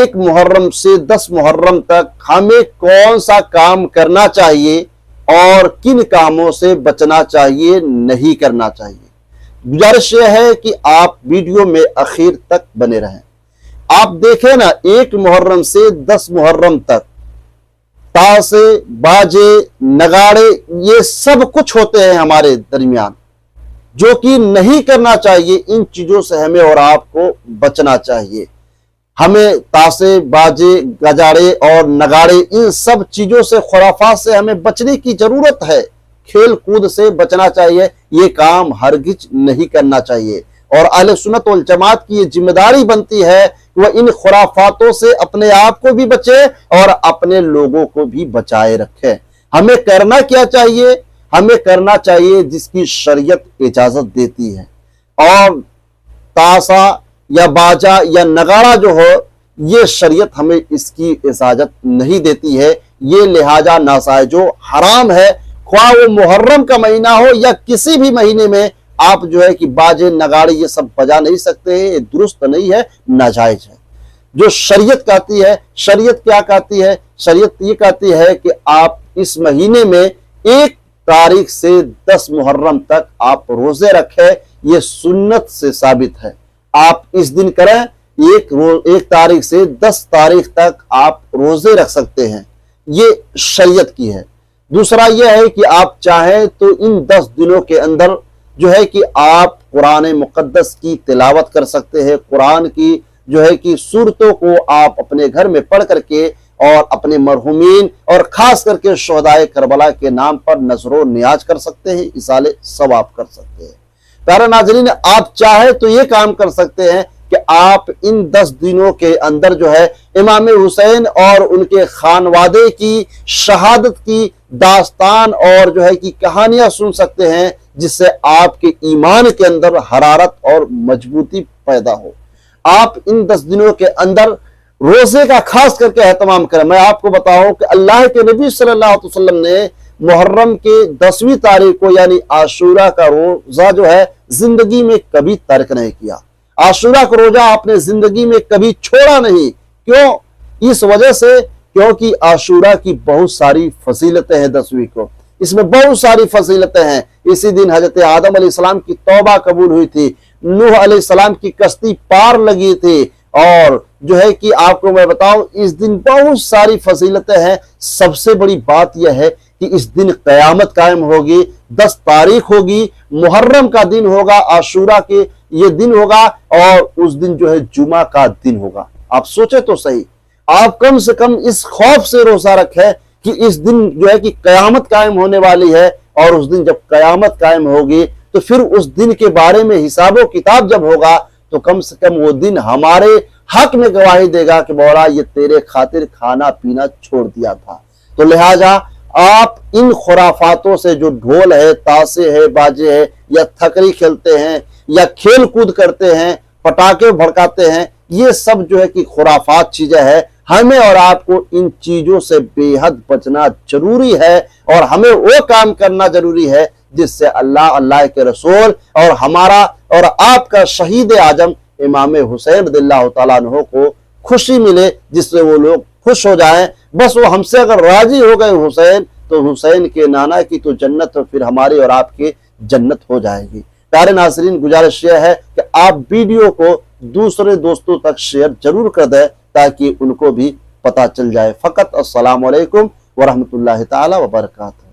1 محرم سے 10 محرم تک ہمیں کون سا کام کرنا چاہیے اور کن کاموں سے بچنا چاہیے، نہیں کرنا چاہیے۔ گزارش یہ ہے کہ آپ ویڈیو میں آخر تک بنے رہیں۔ آپ دیکھیں نا، 1 محرم سے 10 محرم تک تاشے، باجے، نگاڑے، یہ سب کچھ ہوتے ہیں ہمارے درمیان، جو کہ نہیں کرنا چاہیے۔ ان چیزوں سے ہمیں اور آپ کو بچنا چاہیے۔ ہمیں تاشے، باجے، گجاڑے اور نگاڑے، ان سب چیزوں سے، خرافات سے ہمیں بچنے کی ضرورت ہے۔ کھیل کود سے بچنا چاہیے، یہ کام ہرگز نہیں کرنا چاہیے۔ اور اہل سنت والجماعت کی یہ ذمہ داری بنتی ہے کہ وہ ان خرافاتوں سے اپنے آپ کو بھی بچے اور اپنے لوگوں کو بھی بچائے رکھے۔ ہمیں کرنا کیا چاہیے؟ ہمیں کرنا چاہیے جس کی شریعت اجازت دیتی ہے، اور تاشا یا باجا یا نگاڑا جو ہو، یہ شریعت ہمیں اس کی اجازت نہیں دیتی ہے۔ یہ لہذا ناجائز جو حرام ہے، خواہ وہ محرم کا مہینہ ہو یا کسی بھی مہینے میں، آپ جو ہے کہ باجے، نگاڑے یہ سب بجا نہیں سکتے ہیں۔ یہ درست نہیں ہے، ناجائز ہے۔ جو شریعت کہتی ہے، شریعت کیا کہتی ہے؟ شریعت یہ کہتی ہے کہ آپ اس مہینے میں 1 تاریخ سے 10 محرم تک آپ روزے رکھیں۔ یہ سنت سے ثابت ہے۔ آپ اس دن کریں، 1 تاریخ سے 10 تاریخ تک آپ روزے رکھ سکتے ہیں، یہ شریعت کی ہے۔ دوسرا یہ ہے کہ آپ چاہیں تو ان 10 دنوں کے اندر جو ہے کہ آپ قرآن مقدس کی تلاوت کر سکتے ہیں۔ قرآن کی جو ہے کہ سورتوں کو آپ اپنے گھر میں پڑھ کر کے اور اپنے مرحومین اور خاص کر کے شہدائے کربلا کے نام پر نذر و نیاز کر سکتے ہیں، ایصال ثواب کر سکتے ہیں۔ پیارے ناظرین، آپ چاہیں تو یہ کام کر سکتے ہیں کہ آپ ان 10 دنوں کے اندر جو ہے امام حسین اور ان کے خانوادے کی شہادت کی داستان اور جو ہے کہ کہانیاں سن سکتے ہیں، جس سے آپ کے ایمان کے اندر حرارت اور مضبوطی پیدا ہو۔ آپ ان 10 دنوں کے اندر روزے کا خاص کر کے اہتمام کریں۔ میں آپ کو بتاؤں کہ اللہ کے نبی صلی اللہ علیہ وسلم نے محرم کے 10ویں تاریخ کو یعنی عاشورہ کا روزہ جو ہے زندگی میں کبھی ترک نہیں کیا۔ عاشورہ کا روزہ آپ نے زندگی میں کبھی چھوڑا نہیں۔ کیوں؟ اس وجہ سے کیونکہ عاشورہ کی بہت ساری فضیلتیں ہیں۔ 10ویں کو اس میں بہت ساری فضیلتیں ہیں۔ اسی دن حضرت آدم علیہ السلام کی توبہ قبول ہوئی تھی، نوح علیہ السلام کی کشتی پار لگی تھی، اور جو ہے کہ آپ کو میں بتاؤں اس دن بہت ساری فضیلتیں ہیں۔ سب سے بڑی بات یہ ہے کہ اس دن قیامت قائم ہوگی۔ 10 تاریخ ہوگی، محرم کا دن ہوگا، عاشورہ کے یہ دن ہوگا، اور اس دن جو ہے جمعہ کا دن ہوگا۔ آپ سوچیں تو صحیح، آپ کم سے کم اس خوف سے روزہ رکھیں کہ اس دن جو ہے کہ قیامت قائم ہونے والی ہے، اور اس دن جب قیامت قائم ہوگی تو پھر اس دن کے بارے میں حساب و کتاب جب ہوگا تو کم سے کم وہ دن ہمارے حق میں گواہی دے گا کہ مولا یہ تیرے خاطر کھانا پینا چھوڑ دیا تھا۔ تو لہٰذا آپ ان خرافاتوں سے، جو ڈھول ہے، تاشے ہے، باجے ہے، یا تھکری کھیلتے ہیں، یا کھیل کود کرتے ہیں، پٹاخے بھڑکاتے ہیں، یہ سب جو ہے کہ خرافات چیزیں ہیں۔ ہمیں اور آپ کو ان چیزوں سے بے حد بچنا ضروری ہے، اور ہمیں وہ کام کرنا ضروری ہے جس سے اللہ کے رسول اور ہمارا اور آپ کا شہید اعظم امام حسین رضی اللہ تعالیٰ عنہ کو خوشی ملے، جس سے وہ لوگ خوش ہو جائیں۔ بس وہ ہم سے اگر راضی ہو گئے حسین، تو حسین کے نانا کی تو جنت، پھر ہماری اور آپ کی جنت ہو جائے گی۔ پیارے ناظرین، گزارش یہ ہے کہ آپ ویڈیو کو دوسرے دوستوں تک شیئر ضرور کر دیں تاکہ ان کو بھی پتہ چل جائے۔ فقط السلام علیکم ورحمۃ اللہ تعالی وبرکاتہ۔